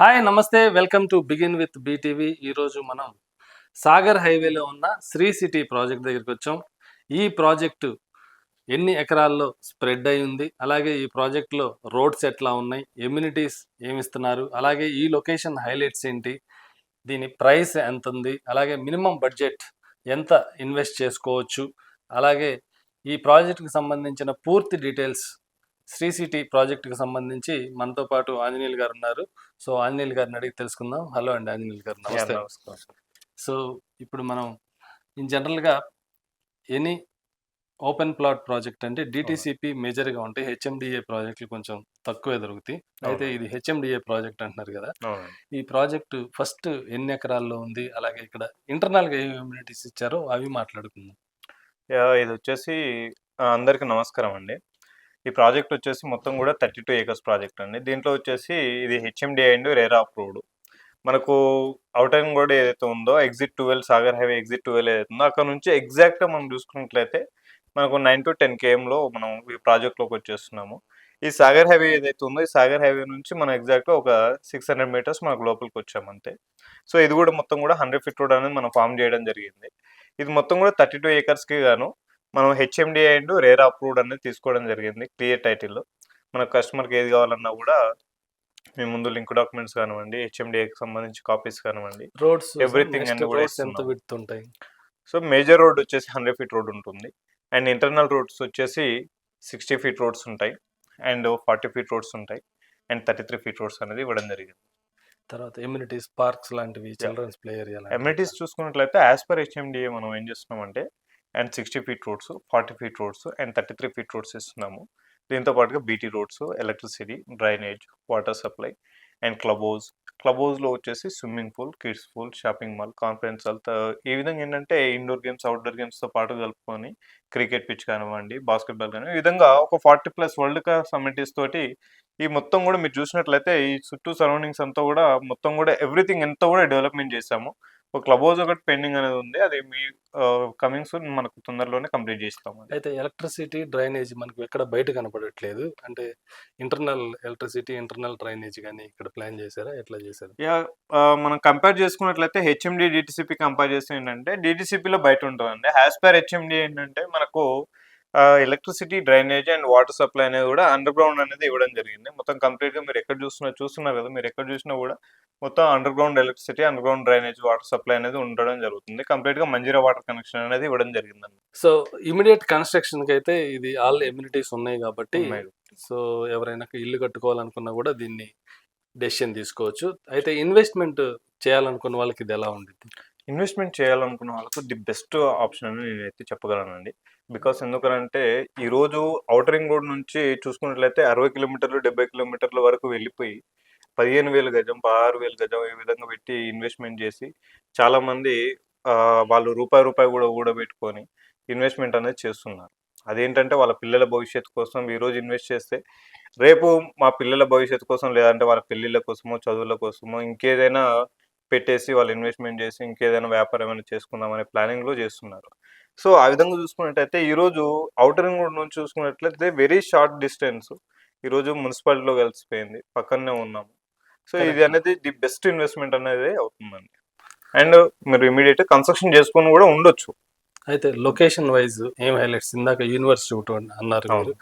Hi నమస్తే welcome to begin with BTV. ఈరోజు మనం సాగర్ హైవేలో ఉన్న శ్రీ సిటీ ప్రాజెక్ట్ దగ్గరికి వచ్చాం. ఈ ప్రాజెక్టు ఎన్ని ఎకరాల్లో స్ప్రెడ్ అయి ఉంది, అలాగే ఈ ప్రాజెక్ట్లో రోడ్స్ ఎట్లా ఉన్నాయి, ఎమ్యూనిటీస్ ఏమిస్తున్నారు, అలాగే ఈ లొకేషన్ హైలైట్స్ ఏంటి, దీని ప్రైస్ ఎంత ఉంది, అలాగే మినిమం బడ్జెట్ ఎంత ఇన్వెస్ట్ చేసుకోవచ్చు, అలాగే ఈ ప్రాజెక్టుకి సంబంధించిన పూర్తి డీటెయిల్స్ శ్రీ సిటీ ప్రాజెక్టుకి సంబంధించి మనతో పాటు ఆంజనేయులు గారు ఉన్నారు. సో ఆంజనేయులు గారిని అడిగి తెలుసుకుందాం. హలో అండి ఆంజనేయులు గారు, నమస్తే. నమస్కారం. సో ఇప్పుడు మనం ఇన్ జనరల్గా ఎనీ ఓపెన్ ప్లాట్ ప్రాజెక్ట్ అంటే డిటిసిపి మేజర్గా ఉంటాయి, హెచ్ఎండిఏ ప్రాజెక్టులు కొంచెం తక్కువే దొరుకుతాయి. అయితే ఇది హెచ్ఎండిఏ ప్రాజెక్ట్ అంటున్నారు కదా, ఈ ప్రాజెక్టు ఫస్ట్ ఎన్ని ఎకరాల్లో ఉంది, అలాగే ఇక్కడ ఇంటర్నల్గా ఏ కమ్యూనిటీస్ ఇచ్చారో అవి మాట్లాడుకుందాం. ఇది వచ్చేసి అందరికీ నమస్కారం అండి. ఈ ప్రాజెక్ట్ వచ్చేసి మొత్తం కూడా 32 ఏకర్స్ ప్రాజెక్ట్ అండి. దీంట్లో వచ్చేసి ఇది హెచ్ఎండిఏ అండ్ రేరా అప్రూవ్డ్. మనకు అవుటర్ రింగ్ రోడ్ ఏదైతే ఉందో ఎగ్జిట్ 12 సాగర్ హైవే ఎగ్జిట్ 12 ఏదైతే ఉందో అక్కడ నుంచి ఎగ్జాక్ట్గా మనం చూసుకున్నట్లయితే మనకు 9 to 10 kmలో మనం ఈ ప్రాజెక్ట్లోకి వచ్చేస్తున్నాము. ఈ సాగర్ హైవే ఏదైతే ఉందో ఈ సాగర్ హైవే నుంచి మనం ఎగ్జాక్ట్గా ఒక 600 meters మనకు లోపలికి వచ్చామంతే. సో ఇది కూడా మొత్తం కూడా 100 feet రోడ్ అనేది మనం ఫామ్ చేయడం జరిగింది. ఇది మొత్తం కూడా 32 ఏకర్స్కి గాను మనం హెచ్ఎండిఏ అండ్ రేరా అప్రూవ్డ్ అనేది తీసుకోవడం జరిగింది క్లియర్ టైటిల్లో. మన కస్టమర్కి ఏది కావాలన్నా కూడా మీ ముందు లింక్ డాక్యుమెంట్స్ కానివ్వండి, హెచ్ఎండిఏకి సంబంధించి కాపీస్ కానివ్వండి, రోడ్స్ ఎవ్రీథింగ్ అన్ని కూడా ఎంత విడ్త్ ఉంటాయి? సో మేజర్ రోడ్ వచ్చేసి 100 feet రోడ్ ఉంటుంది, అండ్ ఇంటర్నల్ రోడ్స్ వచ్చేసి 60 feet రోడ్స్ ఉంటాయి, అండ్ 40 feet రోడ్స్ ఉంటాయి, అండ్ 33 feet రోడ్స్ అనేది ఇవ్వడం జరిగింది. తర్వాత ఎమ్యూనిటీస్ పార్క్స్ లాంటివి, చిల్డ్రన్స్ ప్లే ఏరియా, ఎమ్యూనిటీస్ చూసుకున్నట్లయితే యాజ్ పర్ హెచ్ఎండిఏ మనం ఏం చేస్తున్నామంటే and 60 feet roads, 40 feet roads, and 33 feet roads ఇస్తున్నాము. దీంతో పాటుగా BT roads, electricity, drainage, water supply, and club హౌస్లో వచ్చేసి swimming pool, kids pool, shopping mall, conference hall, ఈ విధంగా ఏంటంటే ఇండోర్ గేమ్స్, అవుట్డోర్ గేమ్స్తో పాటు కలుపుకొని క్రికెట్ పిచ్ కానివ్వండి, బాస్కెట్బాల్ కానివ్వండి, ఈ విధంగా ఒక 40+ వరల్డ్ కప్ అమ్యూనిటీస్ తోటి ఈ మొత్తం కూడా మీరు చూసినట్లయితే ఈ చుట్టూ సరౌండింగ్స్ అంతా కూడా మొత్తం కూడా ఎవ్రీథింగ్ ఎంతో కూడా డెవలప్మెంట్ చేశాము. ఒక క్లబ్ హౌస్ ఒకటి పెండింగ్ అనేది ఉంది, అది మీ కమింగ్ సూన్ మనకు తొందరలోనే కంప్లీట్ చేస్తాము. అయితే ఎలక్ట్రిసిటీ, డ్రైనేజ్ మనకు ఎక్కడ బయట కనపడట్లేదు, అంటే ఇంటర్నల్ ఎలక్ట్రిసిటీ, ఇంటర్నల్ డ్రైనేజ్ కానీ ఇక్కడ ప్లాన్ చేశారా, ఎట్లా చేశారు? మనం కంపేర్ చేసుకున్నట్లయితే హెచ్ఎండి డిటిసిపి కంపేర్ చేస్తే ఏంటంటే డిటిసిపిలో బయట ఉంటుందండి. యాజ్ పర్ హెచ్ఎండి ఏంటంటే మనకు electricity, drainage and water supply అనేది కూడా అండర్ గ్రౌండ్ అనేది ఇవ్వడం జరిగింది. మొత్తం కంప్లీట్గా మీరు ఎక్కడ చూస్తున్నారు కదా, మీరు ఎక్కడ చూసినా కూడా మొత్తం under ground electricity, under ground drainage, water supply అనేది ఉండడం జరుగుతుంది. కంప్లీట్గా మంజీరా వాటర్ కనెక్షన్ అనేది ఇవ్వడం జరిగిందండి. సో ఇమీడియట్ కన్స్ట్రక్షన్కి అయితే ఇది ఆల్ ఎమ్యూనిటీస్ ఉన్నాయి కాబట్టి, సో ఎవరైనా ఇల్లు కట్టుకోవాలనుకున్నా కూడా దీన్ని డెసిషన్ తీసుకోవచ్చు. అయితే ఇన్వెస్ట్మెంట్ చేయాలనుకున్న వాళ్ళకి ఇది ఎలా ఉంటుంది? ఇన్వెస్ట్మెంట్ చేయాలనుకున్న వాళ్ళకు ది బెస్ట్ ఆప్షన్ అని నేనైతే చెప్పగలనండి. బికాస్ ఎందుకనంటే ఈరోజు అవుటర్ రింగ్ రోడ్ నుంచి చూసుకున్నట్లయితే 60 kilometers 70 kilometers వరకు వెళ్ళిపోయి 15,000 గజం, 16,000 గజం ఈ విధంగా పెట్టి ఇన్వెస్ట్మెంట్ చేసి చాలామంది వాళ్ళు రూపాయి కూడా కూడబెట్టుకొని ఇన్వెస్ట్మెంట్ అనేది చేస్తున్నారు. అదేంటంటే వాళ్ళ పిల్లల భవిష్యత్తు కోసం ఈరోజు ఇన్వెస్ట్ చేస్తే రేపు మా పిల్లల భవిష్యత్తు కోసం, లేదంటే వాళ్ళ పెళ్ళిళ్ళ కోసమో, చదువుల కోసమో ఇంకేదైనా పెట్టేసి వాళ్ళు ఇన్వెస్ట్మెంట్ చేసి ఇంకేదైనా వ్యాపారం ఏమైనా చేసుకుందాం అనే ప్లానింగ్లో చేస్తున్నారు. సో ఆ విధంగా చూసుకున్నట్టయితే ఈరోజు అవుటర్ రింగ్ రోడ్ నుంచి చూసుకున్నట్లయితే వెరీ షార్ట్ డిస్టెన్స్ ఈరోజు మున్సిపాలిటీలో కలిసిపోయింది, పక్కనే ఉన్నాము. సో ఇది అనేది ది బెస్ట్ ఇన్వెస్ట్మెంట్ అనేది అవుతుందండి. అండ్ మీరు ఇమీడియట్ కన్స్ట్రక్షన్ చేసుకొని కూడా ఉండొచ్చు. అయితే లొకేషన్ వైజ్ ఏం హైలైట్స్? ఇందాక యూనివర్సిటీ ఒకటి అన్నారు మీరు.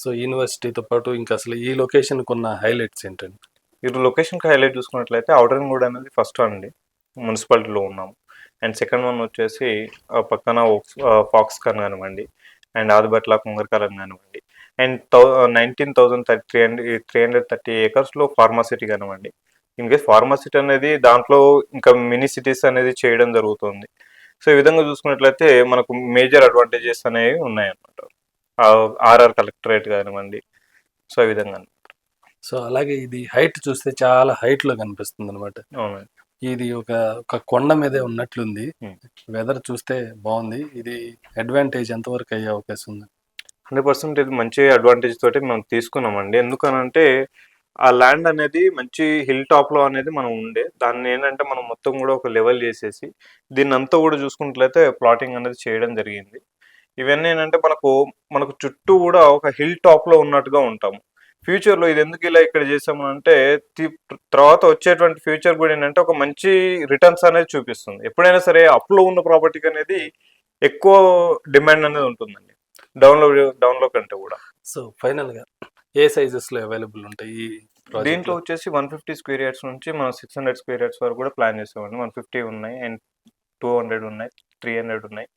సో యూనివర్సిటీతో పాటు ఇంకా అసలు ఈ లొకేషన్కి ఉన్న హైలైట్స్ ఏంటండి? ఈ లొకేషన్కి హైలైట్ చూసుకున్నట్లయితే అవుటర్ రింగ్ రోడ్ అనేది ఫస్ట్ అండి, మున్సిపాలిటీలో ఉన్నాము. అండ్ సెకండ్ వన్ వచ్చేసి పక్కన ఫాక్స్కాన్ కానివ్వండి, అండ్ ఆదిబట్ల, కుంగర్కాలం కానివ్వండి, అండ్ 19,330 ఏకర్స్లో ఫార్మాసిటీ కానివ్వండి. ఇన్ కేస్ ఫార్మాసిటీ అనేది దాంట్లో ఇంకా మినీ సిటీస్ అనేది చేయడం జరుగుతుంది. సో ఈ విధంగా చూసుకున్నట్లయితే మనకు మేజర్ అడ్వాంటేజెస్ అనేవి ఉన్నాయన్నమాట. ఆర్ఆర్ కలెక్టరేట్ కానివ్వండి, సో ఈ విధంగా. సో అలాగే ఇది హైట్ చూస్తే చాలా హైట్లో కనిపిస్తుంది అనమాట. అవునండి. ఇది ఒక కొండ మీదే ఉన్నట్లుంది. వెదర్ చూస్తే బాగుంది. ఇది అడ్వాంటేజ్ ఎంతవరకు అయ్యే అవకాశం ఉంది? 100% ఇది మంచి అడ్వాంటేజ్ తోటి మనం తీసుకున్నామండి. ఎందుకనంటే ఆ ల్యాండ్ అనేది మంచి హిల్ టాప్లో అనేది మనం ఉండే దాన్ని ఏంటంటే మనం మొత్తం కూడా ఒక లెవెల్ చేసేసి దీన్ని అంతా కూడా చూసుకున్నట్లయితే ప్లాటింగ్ అనేది చేయడం జరిగింది. ఇవన్నీ ఏంటంటే మనకు చుట్టూ కూడా ఒక హిల్ టాప్లో ఉన్నట్టుగా ఉంటాము. ఫ్యూచర్‌లో ఇది ఎందుకు ఇలా ఇక్కడ చేసాము అంటే తి తర్వాత వచ్చేటువంటి ఫ్యూచర్ కూడా ఏంటంటే ఒక మంచి రిటర్న్స్ అనేది చూపిస్తుంది. ఎప్పుడైనా సరే అప్‌లో ఉన్న ప్రాపర్టీకి అనేది ఎక్కువ డిమాండ్ అనేది ఉంటుందండి. డౌన్‌లో కంటే కూడా. సో ఫైనల్‌గా ఏ సైజెస్‌లో అవైలబుల్ ఉంటాయి ఈ దీంట్లో ప్రాజెక్ట్‌లో? వచ్చేసి 150 స్క్వేర్ యార్డ్స్ నుంచి మనం 600 స్క్వేర్ యార్డ్స్ వరకు కూడా ప్లాన్ చేసామండి. 150 ఉన్నాయి అండ్ 200 ఉన్నాయి, 300 ఉన్నాయి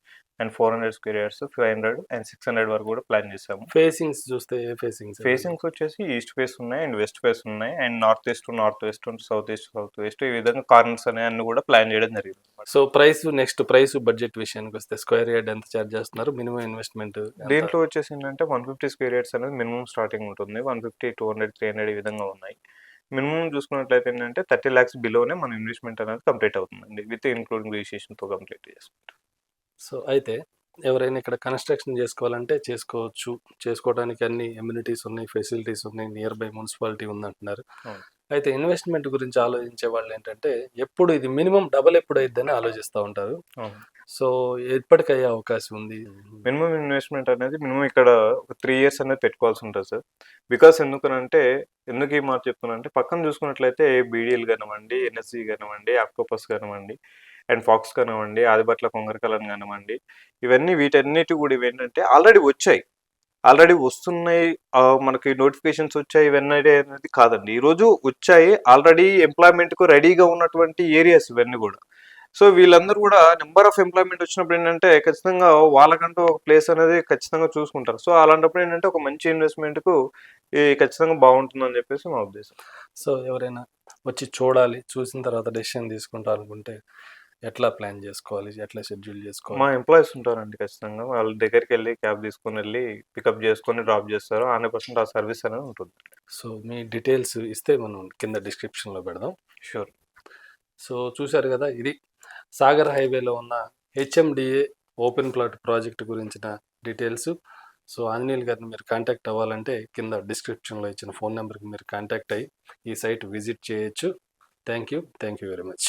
అండ్ 400 స్క్వేర్ యార్డ్స్, 500 అండ్ 600 వరకు కూడా ప్లాన్ చేసాము. ఫేసింగ్స్ చూస్తే ఏ ఫేసింగ్స్? ఫేసింగ్స్ వచ్చేసి ఈస్ట్ ఫేస్ ఉన్నాయి అండ్ వెస్ట్ ఫేస్ ఉన్నాయి and north west, south west ఈ విధంగా కార్నర్స్ అనే అన్ని కూడా ప్లాన్ చేయడం జరిగింది. సో నెక్స్ట్ ప్రైస్ బడ్జెట్ విషయానికి వస్తే స్క్వేర్ యార్డ్ ఎంత చార్జ్ చేస్తున్నారు? మినిమం ఇన్వెస్ట్మెంట్ దీంట్లో వచ్చేసి ఏంటంటే 150 స్క్వేర్ యార్డ్స్ అనేది మినిమం స్టార్టింగ్ ఉంటుంది. 150, 200, 300 ఈ విధంగా ఉన్నాయి. మినిమం చూసుకున్నట్లయితే ఏంటంటే 30 lakhs బిలోనే మన ఇన్వెస్ట్మెంట్ అనేది కంప్లీట్ అవుతుందండి. విత్ ఇన్క్లూడింగ్ రిజిస్ట్రేషన్‌తో కంప్లీట్ చేసుకుంటాం. సో అయితే ఎవరైనా ఇక్కడ కన్స్ట్రక్షన్ చేసుకోవాలంటే చేసుకోవచ్చు. చేసుకోవడానికి అన్ని ఎమ్యూనిటీస్ ఉన్నాయి, ఫెసిలిటీస్ ఉన్నాయి, నియర్ బై మున్సిపాలిటీ ఉందంటున్నారు. అవును. అయితే ఇన్వెస్ట్మెంట్ గురించి ఆలోచించే వాళ్ళు ఏంటంటే ఎప్పుడు ఇది మినిమం డబల్ ఎప్పుడు అయిద్దని ఆలోచిస్తూ ఉంటారు. అవును. సో ఎప్పటికయ్యే అవకాశం ఉంది? మినిమం ఇన్వెస్ట్మెంట్ అనేది మినిమం ఇక్కడ ఒక 3 ఇయర్స్ అనేది పెట్టుకోవాల్సి ఉంటుంది సార్. బికాస్ ఎందుకు ఈ మాట చెప్తున్నానంటే పక్కన చూసుకున్నట్లయితే బీడీఎల్ కానివ్వండి, ఎన్ఎస్జీ కానివ్వండి, ఆక్టోపస్ కానివ్వండి అండ్ ఫాక్స్ కానివ్వండి, ఆదిబట్ల కొంగరకలన్ కానివ్వండి, వీటన్నిటి కూడా ఇవేంటంటే ఆల్రెడీ వస్తున్నాయి. మనకి నోటిఫికేషన్స్ వచ్చాయి ఇవన్నీ అనేది కాదండి. ఈరోజు వచ్చాయి ఆల్రెడీ ఎంప్లాయ్మెంట్‌కు రెడీగా ఉన్నటువంటి ఏరియాస్ ఇవన్నీ కూడా. సో వీళ్ళందరూ కూడా నెంబర్ ఆఫ్ ఎంప్లాయ్మెంట్ వచ్చినప్పుడు ఏంటంటే ఖచ్చితంగా వాళ్ళకంటూ ఒక ప్లేస్ అనేది ఖచ్చితంగా చూసుకుంటారు. సో అలాంటప్పుడు ఏంటంటే ఒక మంచి ఇన్వెస్ట్మెంట్‌కు ఖచ్చితంగా బాగుంటుందని చెప్పేసి మా ఉద్దేశం. సో ఎవరైనా వచ్చి చూడాలి, చూసిన తర్వాత డెసిషన్ తీసుకుంటారు అనుకుంటే ఎట్లా ప్లాన్ చేసుకోవాలి? ఎట్లా షెడ్యూల్ చేసుకోవాలి? మా ఎంప్లాయీస్ ఉంటారండి ఖచ్చితంగా. వాళ్ళ దగ్గరికెళ్ళి క్యాబ్ తీసుకొనెళ్ళి పికప్ చేసుకొని డ్రాప్ చేస్తారు. 100% ఆ సర్వీస్ అనేది ఉంటుంది. సో మీ డీటెయిల్స్ ఇస్తే మనం కింద డిస్క్రిప్షన్‌లో పెడదాం. షూర్. సో చూశారు కదా, ఇది సాగర్ హైవేలో ఉన్న హెచ్ఎండిఏ ఓపెన్ ప్లాట్ ప్రాజెక్ట్ గురించిన డీటెయిల్స్. సో ఆంజనేయులు గారిని మీరు కాంటాక్ట్ అవ్వాలంటే కింద డిస్క్రిప్షన్లో ఇచ్చిన ఫోన్ నెంబర్కి మీరు కాంటాక్ట్ అయ్యి ఈ సైట్ విజిట్ చేయొచ్చు. Thank you very much.